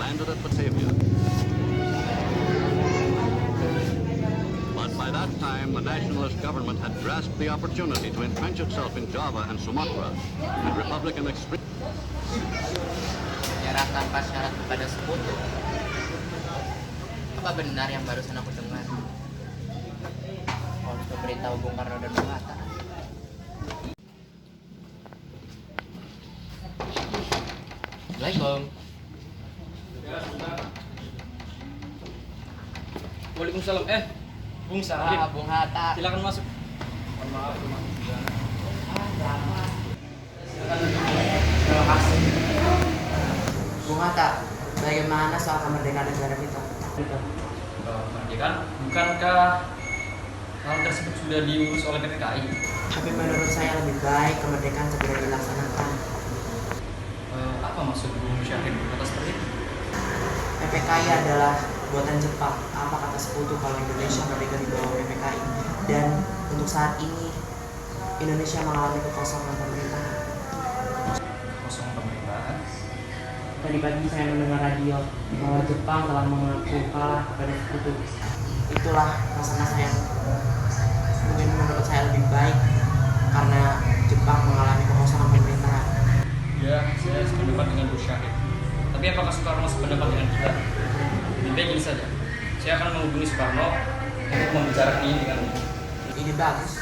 landed at Batavia. But by that time, the nationalist government had grasped the opportunity to entrench itself in Java and Sumatra, and Republican extreme. Menyerah tanpa syarat kepada sekutu. Apa benar yang barusan aku dengar? Kalau beritahu Bung Karno dan Bung Hatta. Assalamualaikum. Waalaikumsalam. Bung Syahrir, Bung Hatta. silakan masuk. Mohon maaf, Terima kasih. Bung Hatta, bagaimana soal kemerdekaan negara kita? Kemerdekaan, bukankah hal tersebut sudah diurus oleh PPKI? Tapi menurut saya lebih baik kemerdekaan segera dilaksanakan. Apa maksud Bung Syahrir berkata seperti itu? PPKI adalah buatan Jepang. Apa kata sekutu kalau Indonesia merdeka di bawah PPKI? Dan untuk saat ini Indonesia mengalami kekosongan pemerintahan. Kosong pemerintahan. Tadi pagi saya mendengar radio bahwa Jepang telah mengaku kalah kepada sekutu. Itulah masa-masa yang mungkin menurut saya lebih baik karena Jepang mengalami kekosongan pemerintahan. Ya, saya sependapat dengan Bung Syahrir. Tapi apakah Soekarno sependapat dengan kita? Lebih baik gini saja. Saya akan menghubungi Soekarno untuk membicarakan ini dengan dia. Ini bagus.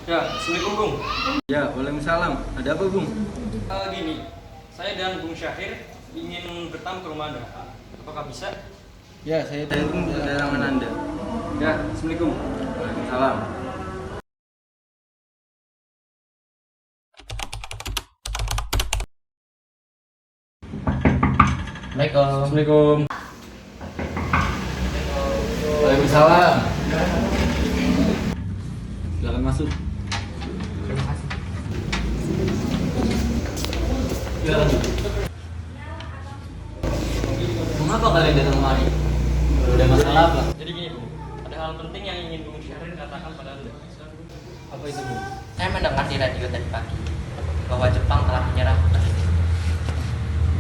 Ya, Assalamualaikum Bung. Ya, waalaikumsalam. Ada apa, Bung? Gini, saya dan Bung Syahrir ingin bertamu ke rumah Anda. Apakah bisa? Ya, saya tunggu kedatangan Anda. Ya, Assalamualaikum. Waalaikumsalam. Assalamualaikum. Waalaikumsalam. Silakan masuk. Terima kasih. Silakan. Mengapa kalian datang kemari? Ada masalah apa? Jadi gini Bung, ada hal penting yang ingin Bung Syahrir katakan pada Anda. Apa itu, Bung? Saya mendengar di radio tadi pagi bahwa Jepang telah menyerah ke Indonesia.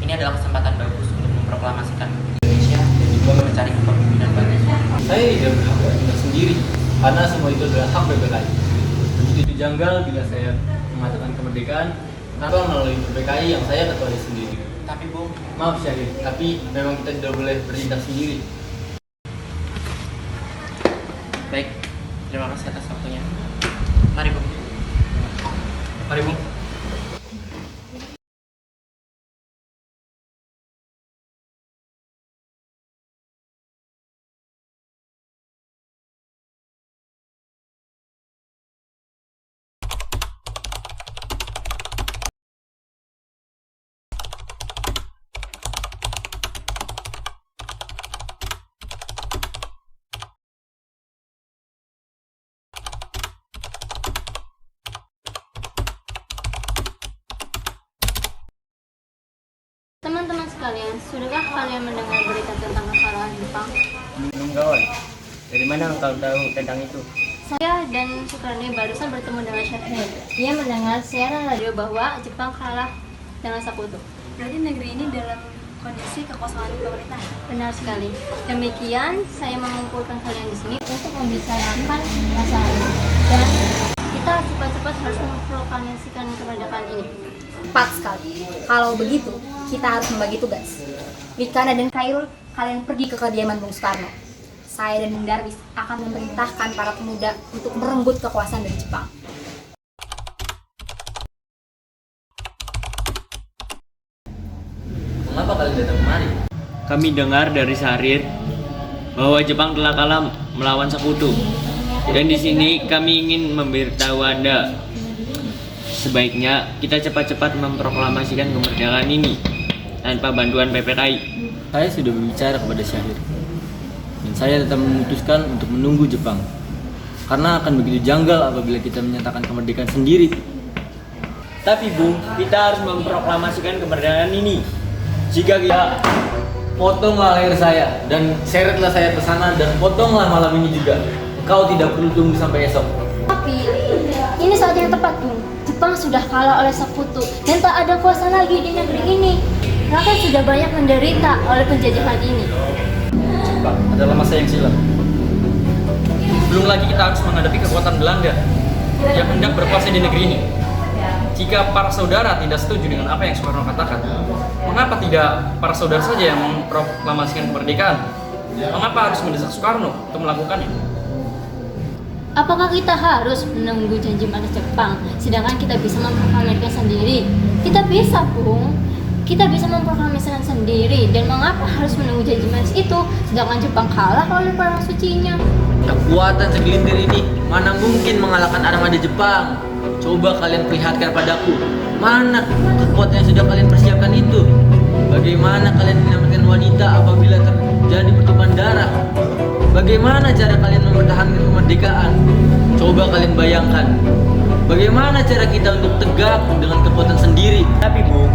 Ini adalah kesempatan bagus untuk memproklamasikan Indonesia dan juga mencari kepemimpinan baru. Saya tidak berhak bertindak sendiri, karena semua itu adalah hak PPKI. Begitu janggal bila saya mengatakan kemerdekaan, kenapa melalui PPKI yang saya ketuai sendiri? Tapi Bung, Maaf Syahrir, tapi memang kita tidak boleh bertindak sendiri. baik. Terima kasih atas waktunya. Mari Bung. Mari Bung. Teman-teman sekalian, sudahkah kalian mendengar berita tentang kekalahan Jepang? Belum kawan. Dari mana engkau tahu tentang itu? Saya dan Sukarni barusan bertemu dengan Syahrir. Dia mendengar siaran radio bahwa Jepang kalah dengan sekutu. Berarti negeri ini dalam kondisi kekosongan pemerintahan. Benar sekali. Demikian, saya mengumpulkan kalian di sini untuk membicarakan masalah ini. Dan kita cepat-cepat harus memproklamasikan kemerdekaan ini. Tepat sekali. Kalau begitu, kita harus membagi tugas. Wikana dan Khairul, kalian pergi ke kediaman Bung Soekarno. Saya dan Bung Darwis akan memerintahkan para pemuda untuk merenggut kekuasaan dari Jepang. Mengapa kalian datang kemari? Kami dengar dari Syahrir bahwa Jepang telah kalah melawan sekutu. Dan di sini kami ingin memberitahu Anda, sebaiknya kita cepat-cepat memproklamasikan kemerdekaan ini tanpa bantuan PPKI. Saya sudah berbicara kepada Syahrir, dan saya tetap memutuskan untuk menunggu Jepang, karena akan begitu janggal apabila kita menyatakan kemerdekaan sendiri. Tapi Bung, kita harus memproklamasikan kemerdekaan ini. Jika kita Potonglah leher saya dan seretlah saya ke sana dan potonglah malam ini juga. Kau tidak perlu tunggu sampai esok. Tapi ini saat yang tepat, Bung. Jepang sudah kalah oleh sekutu dan tak ada kuasa lagi di negeri ini. Rakyat sudah banyak menderita oleh penjajahan ini. Jepang adalah masa yang silam. Belum lagi kita harus menghadapi kekuatan Belanda yang hendak berkuasa di negeri ini. Jika para saudara tidak setuju dengan apa yang Soekarno katakan, mengapa tidak para saudara saja yang memproklamasikan kemerdekaan? Mengapa harus mendesak Soekarno untuk melakukannya? Apakah kita harus menunggu janji manis Jepang, sedangkan kita bisa memproklamasikan sendiri? Kita bisa, Bung. Kita bisa memproklamasikan sendiri. Dan mengapa harus menunggu janji manis itu, sedangkan Jepang kalah oleh perang sucinya? Kekuatan segelintir ini mana mungkin mengalahkan armada Jepang? Coba kalian perlihatkan padaku, mana kekuatan yang sudah kalian persiapkan itu? Bagaimana kalian menyelamatkan wanita apabila terjadi pertumpahan darah? Bagaimana cara kalian mempertahankan kemerdekaan? Coba kalian bayangkan, bagaimana cara kita untuk tegak dengan kekuatan sendiri? Tapi Bu,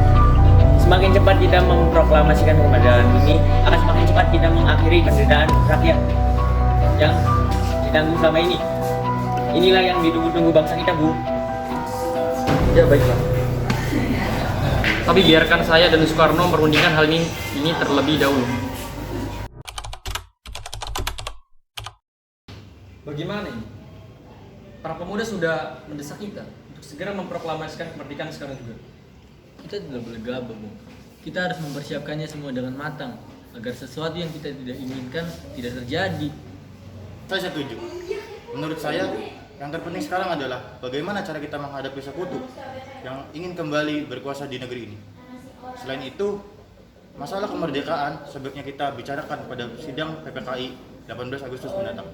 semakin cepat kita memproklamasikan kemerdekaan ini, akan semakin cepat kita mengakhiri penderitaan rakyat yang ditanggung selama ini. Inilah yang ditunggu-tunggu bangsa kita, Bu. Ya baiklah. Tapi biarkan saya dan Soekarno merundingkan hal ini terlebih dahulu. Bagaimana ini? Para pemuda sudah mendesak kita untuk segera memproklamasikan kemerdekaan sekarang juga. Kita tidak boleh gegabah, Bung. Kita harus mempersiapkannya semua dengan matang agar sesuatu yang kita tidak inginkan tidak terjadi. Saya setuju. Menurut saya, yang terpenting sekarang adalah bagaimana cara kita menghadapi sekutu yang ingin kembali berkuasa di negeri ini. Selain itu, masalah kemerdekaan sebaiknya kita bicarakan pada sidang PPKI 18 Agustus mendatang.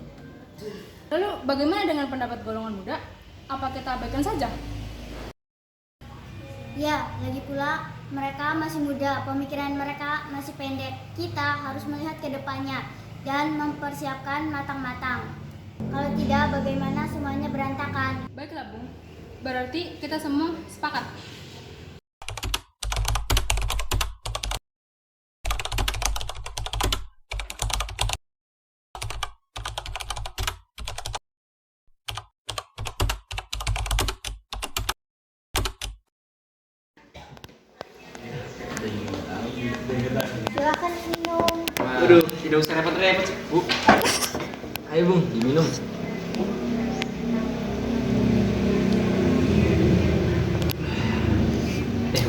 Lalu bagaimana dengan pendapat golongan muda? Apa kita abaikan saja? Ya, lagi pula mereka masih muda, pemikiran mereka masih pendek. Kita harus melihat ke depannya dan mempersiapkan matang-matang. Kalau tidak, bagaimana semuanya berantakan? Baiklah, Bung. Berarti kita semua sepakat. Silakan minum. Waduh, tidak usah repot-repot, Bu. Ayo Bung, diminum.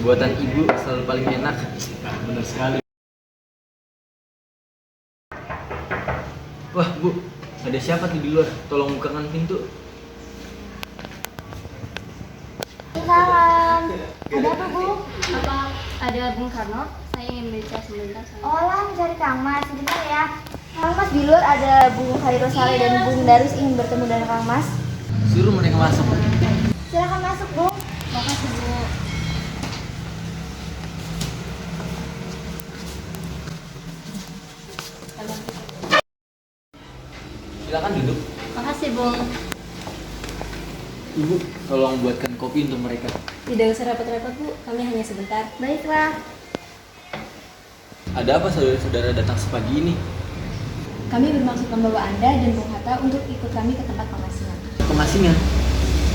Buatan ibu selalu paling enak. Benar sekali. Wah Bu, ada siapa tuh di luar? Tolong bukakan pintu. Salam. Ada apa, Bu? Apa ada Bung Karno? Saya ingin berbicara sebentar. Olah mencari Kang Mas, sebentar ya. Kang Mas, di luar ada Bung Khairul Saleh dan Bung Darwis ingin bertemu dengan Kang Mas. Suruh mereka masuk. Silakan masuk, Bu. Makasih, Bu. Silakan duduk. Makasih, Bung. Ibu, tolong buatkan kopi untuk mereka. Tidak usah repot-repot, Bu. Kami hanya sebentar. Baiklah. Ada apa saudara-saudara datang sepagi ini? Kami bermaksud membawa Anda dan Bung Hatta untuk ikut kami ke tempat pemasingan. Pemasingan?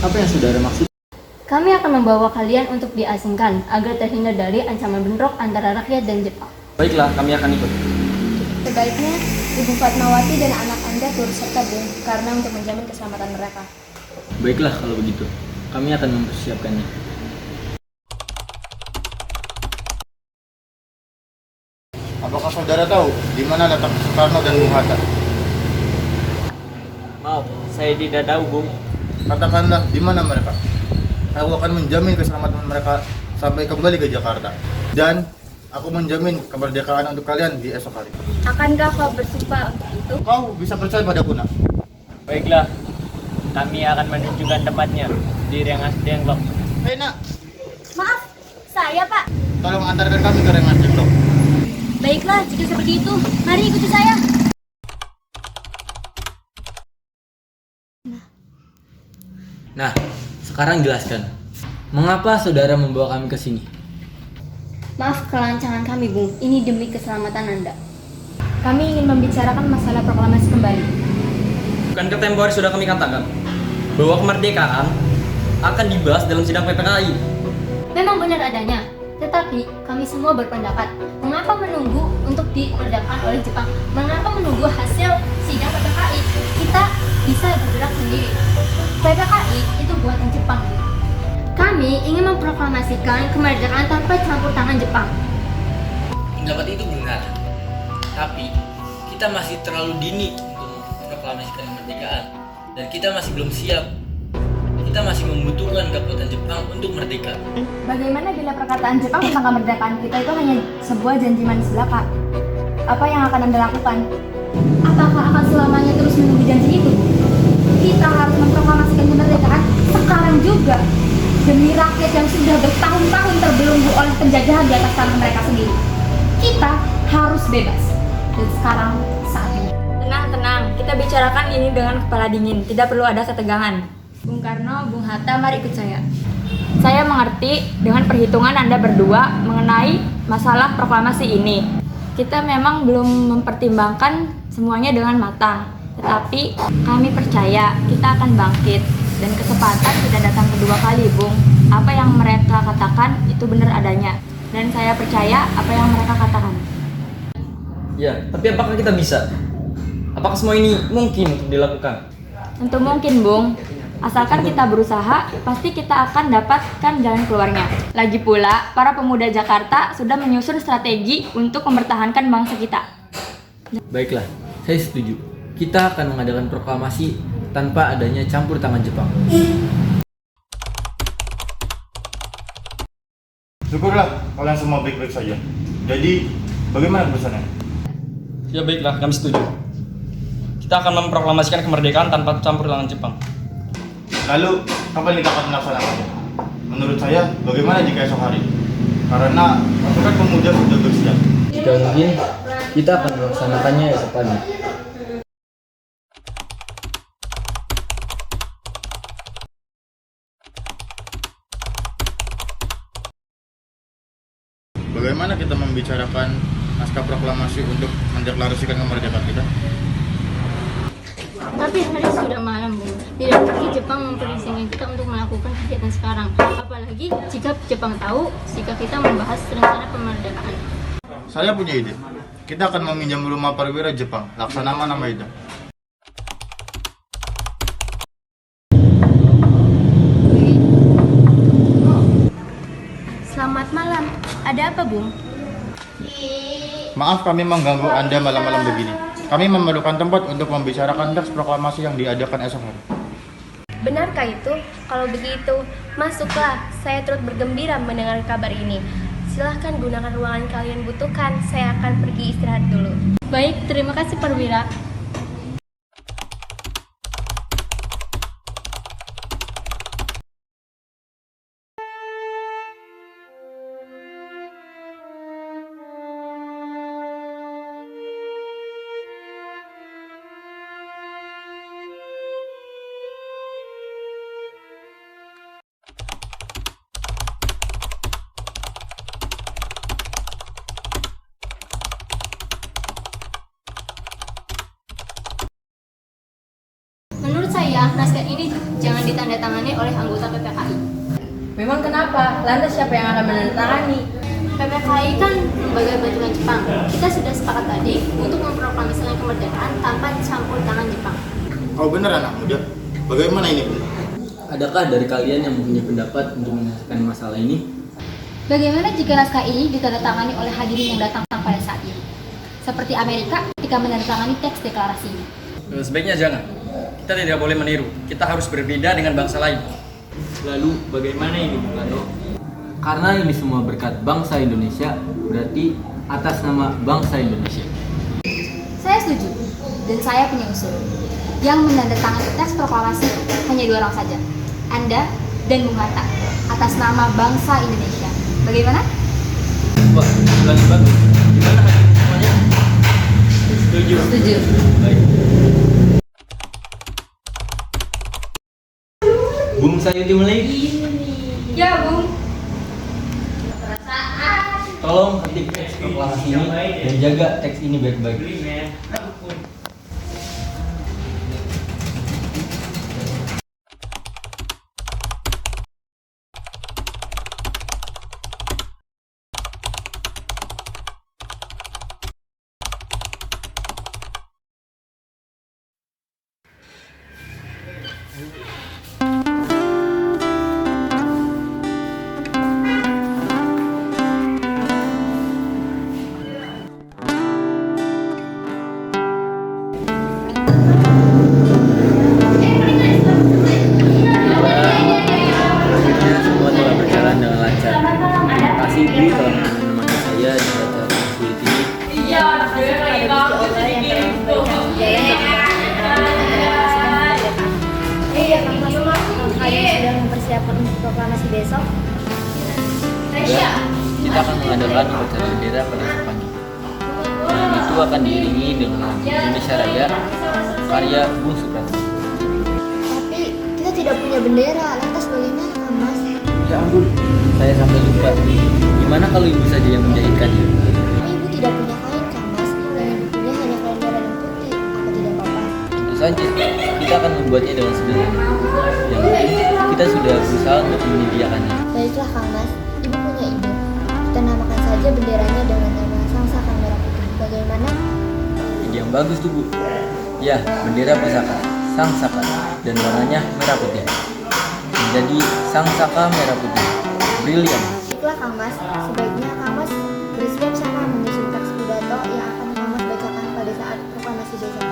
Apa yang saudara maksud? Kami akan membawa kalian untuk diasingkan agar terhindar dari ancaman bentrok antara rakyat dan Jepang. Baiklah, kami akan ikut. Sebaiknya Ibu Fatmawati dan anak Anda turut serta, Bung, karena untuk menjamin keselamatan mereka. Baiklah kalau begitu, kami akan mempersiapkannya. Apakah saudara tahu di mana letak Soekarno dan Bung Hatta? Maaf, saya tidak tahu, Bung. Katakanlah di mana mereka. Aku akan menjamin keselamatan mereka sampai kembali ke Jakarta. Dan aku menjamin kemerdekaan untuk kalian di esok hari. Akankah kau bersumpah untuk itu? Kau bisa percaya padaku, Nak. Baiklah, kami akan menunjukkan tempatnya di Rengas Dengklok. Hei, Nak, Maaf, saya, Pak. tolong antarkan kami ke Rengas Dengklok. Baiklah, jika seperti itu, mari ikuti saya. Nah, sekarang jelaskan. Mengapa saudara membawa kami ke sini? Maaf kelancangan kami, Bung. Ini demi keselamatan Anda. Kami ingin membicarakan masalah proklamasi kembali. Bukankah tempo hari sudah kami katakan bahwa kemerdekaan akan dibahas dalam sidang PPKI? Memang benar adanya, tetapi kami semua berpendapat, mengapa menunggu untuk dimerdekakan oleh Jepang? Mengapa menunggu hasil sidang PPKI? Kita bisa bergerak sendiri. PPKI itu buatan Jepang. Kami ingin memproklamasikan kemerdekaan tanpa campur tangan Jepang. Pendapat itu benar, tapi kita masih terlalu dini untuk memproklamasikan kemerdekaan dan kita masih belum siap. Kita masih membutuhkan kekuatan Jepang untuk merdeka. Bagaimana bila perkataan Jepang tentang kemerdekaan kita itu hanya sebuah janji manis belaka? Apa yang akan Anda lakukan? Apakah akan selamanya terus menunggu janji itu? Kita harus memproklamasikan kemerdekaan sekarang juga demi rakyat yang sudah bertahun-tahun terbelenggu oleh penjajahan di atas tanah mereka sendiri. Kita harus bebas dan sekarang saatnya. Tenang, kita bicarakan ini dengan kepala dingin, tidak perlu ada ketegangan. Bung Karno, Bung Hatta, mari ikut saya. Saya mengerti dengan perhitungan Anda berdua mengenai masalah proklamasi ini. Kita memang belum mempertimbangkan semuanya dengan matang, tetapi kami percaya kita akan bangkit dan kesempatan tidak datang kedua kali, Bung. Apa yang mereka katakan itu benar adanya, dan saya percaya apa yang mereka katakan. Ya, tapi apakah kita bisa? Apakah semua ini mungkin untuk dilakukan? Tentu mungkin, Bung. Asalkan kita berusaha, pasti kita akan dapatkan jalan keluarnya. Lagi pula, para pemuda Jakarta sudah menyusun strategi untuk mempertahankan bangsa kita. Baiklah, saya setuju. Kita akan mengadakan proklamasi tanpa adanya campur tangan Jepang. Syukurlah kalian semua baik-baik saja. Jadi, bagaimana keputusannya? Ya baiklah, kami setuju. Kita akan memproklamasikan kemerdekaan tanpa campur tangan Jepang. Lalu, kapan kita akan melaksanakannya? Menurut saya, bagaimana jika esok hari? Karena pasukan pemuda sudah bersiap. Jika mungkin, kita akan melaksanakannya esok pagi. Bagaimana kita membicarakan naskah proklamasi untuk mendeklarasikan kemerdekaan kita? Tapi hari sudah malam, Bung. Tidak mungkin Jepang memperizinkan kita untuk melakukan kegiatan sekarang. Apalagi jika Jepang tahu jika kita membahas rencana kemerdekaan. Saya punya ide. Kita akan meminjam rumah perwira Jepang, Laksamana Maeda. Selamat malam. Ada apa, Bung? Maaf kami mengganggu Anda malam-malam begini. Kami memerlukan tempat untuk membicarakan teks proklamasi yang diadakan esok hari. Benarkah itu? Kalau begitu, masuklah. Saya turut bergembira mendengar kabar ini. Silahkan gunakan ruangan kalian butuhkan. Saya akan pergi istirahat dulu. Baik, terima kasih Perwira. Menurut saya, naskah ini jangan ditandatangani oleh anggota PPKI. Memang kenapa? Lantas siapa yang akan menandatangani? PPKI kan lembaga bantuan Jepang. Kita sudah sepakat tadi untuk memproklamasikan kemerdekaan tanpa campur tangan Jepang. Oh benar anak muda? Bagaimana ini? Adakah dari kalian yang mempunyai pendapat untuk menyelesaikan masalah ini? Bagaimana jika naskah ini ditandatangani oleh hadirin yang datang pada saat ini? Seperti Amerika ketika menandatangani teks deklarasi ini. Sebaiknya jangan. Kita tidak boleh meniru. Kita harus berbeda dengan bangsa lain. Lalu bagaimana ini Bung Karno? Karena ini semua berkat bangsa Indonesia, berarti atas nama bangsa Indonesia. Saya setuju, dan saya punya usul. Yang menandatangani teks proklamasi hanya 2 orang saja, Anda dan Bung Hatta, atas nama bangsa Indonesia. Bagaimana? Wah, ulangi bagus. Gimana hadirin semuanya? Setuju. Setuju. Baik. Bung Sayuti mulai. Ya, Bung. Tolong ketik teks proklamasi ini dan jaga teks ini baik-baik. besok? Juga, kita akan mengadakan upacara bendera pada esok pagi. Dan itu akan diiringi dengan lagu Indonesia Raya karya Bung Supratman. Tapi kita tidak punya bendera, lantas bagaimana, Mas? Ya ampun, saya sampai lupa. Gimana kalau ibu saja yang menjahitkannya? Ibu tidak punya kain, kan, Mas? Yang ibu punya hanya kain merah dan putih. Apa tidak apa-apa? Tentu saja, kita akan membuatnya dengan sederhana. Yang penting, kita sudah berusaha untuk menyediakannya. Baiklah, Kang Mas. Ibu punya ide. Kita namakan saja benderanya dengan nama Sangsaka Merah Putih. Bagaimana? Ide yang bagus tuh, Bu. Ya, bendera pusaka, Sangsaka, dan warnanya merah putih. Menjadi Sangsaka Merah Putih. Brilian. Baiklah, Kang Mas. Sebaiknya Kang Mas bersiap sama menyusun teks pidato yang akan Kang Mas bacakan pada saat proklamasi besok.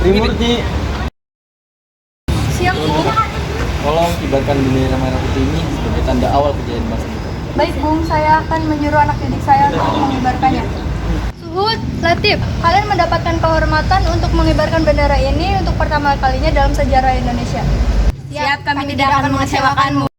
Trimurti, Siap, Bung. tolong kibarkan bendera merah putih ini sebagai tanda awal kejayaan bangsa kita. Baik, Bung. Saya akan menyuruh anak didik saya untuk mengibarkannya. Suhud, Latif, kalian mendapatkan kehormatan untuk mengibarkan bendera ini untuk pertama kalinya dalam sejarah Indonesia. Siap, kami tidak akan mengecewakanmu.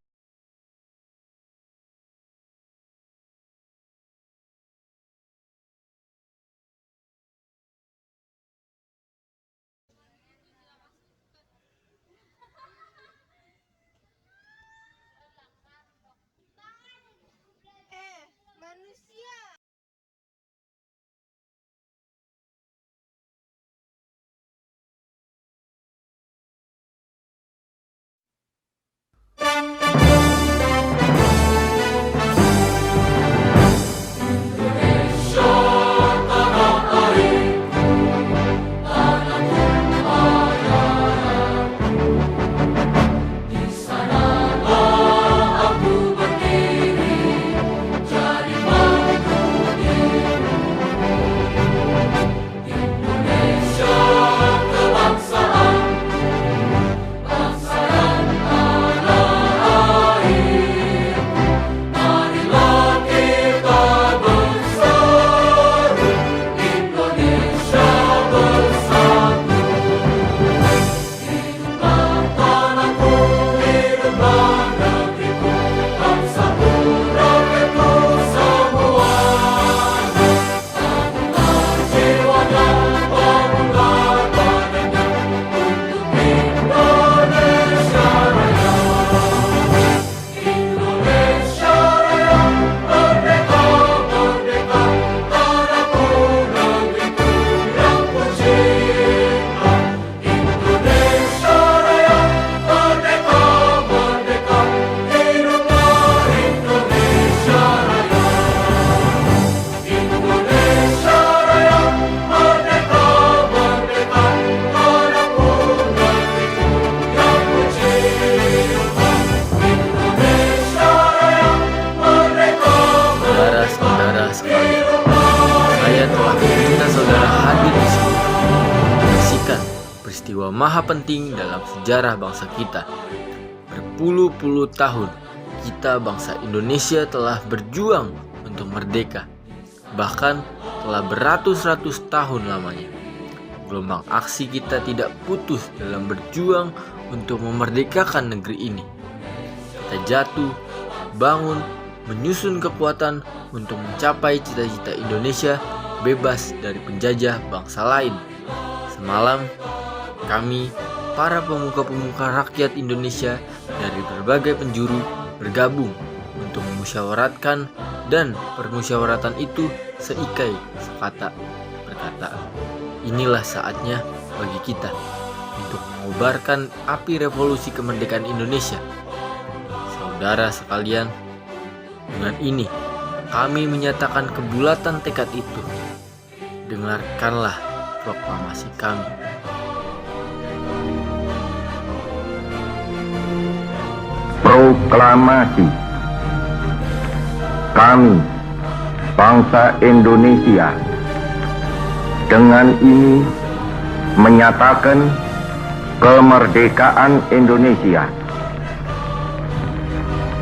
peristiwa maha penting dalam sejarah bangsa kita. berpuluh-puluh tahun kita bangsa Indonesia telah berjuang untuk merdeka. Bahkan telah beratus-ratus tahun lamanya. Gelombang aksi kita tidak putus dalam berjuang untuk memerdekakan negeri ini. Kita jatuh, bangun, menyusun kekuatan untuk mencapai cita-cita Indonesia bebas dari penjajah bangsa lain. Semalam, kami, para pemuka-pemuka rakyat Indonesia dari berbagai penjuru bergabung untuk memusyawaratkan, dan permusyawaratan itu seikai sekata berkata, inilah saatnya bagi kita untuk mengobarkan api revolusi kemerdekaan Indonesia. Saudara sekalian, dengan ini kami menyatakan kebulatan tekad itu. Dengarkanlah proklamasi kami. Proklamasi. Kami, bangsa Indonesia, dengan ini menyatakan kemerdekaan Indonesia.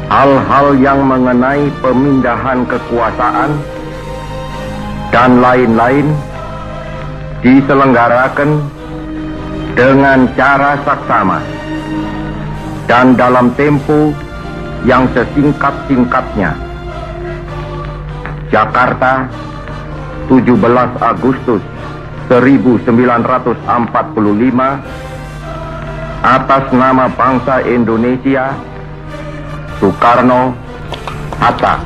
Hal-hal yang mengenai pemindahan kekuasaan dan lain-lain diselenggarakan dengan cara saksama dan dalam tempo yang sesingkat-singkatnya. Jakarta, 17 Agustus 1945, atas nama bangsa Indonesia, Soekarno, Hatta.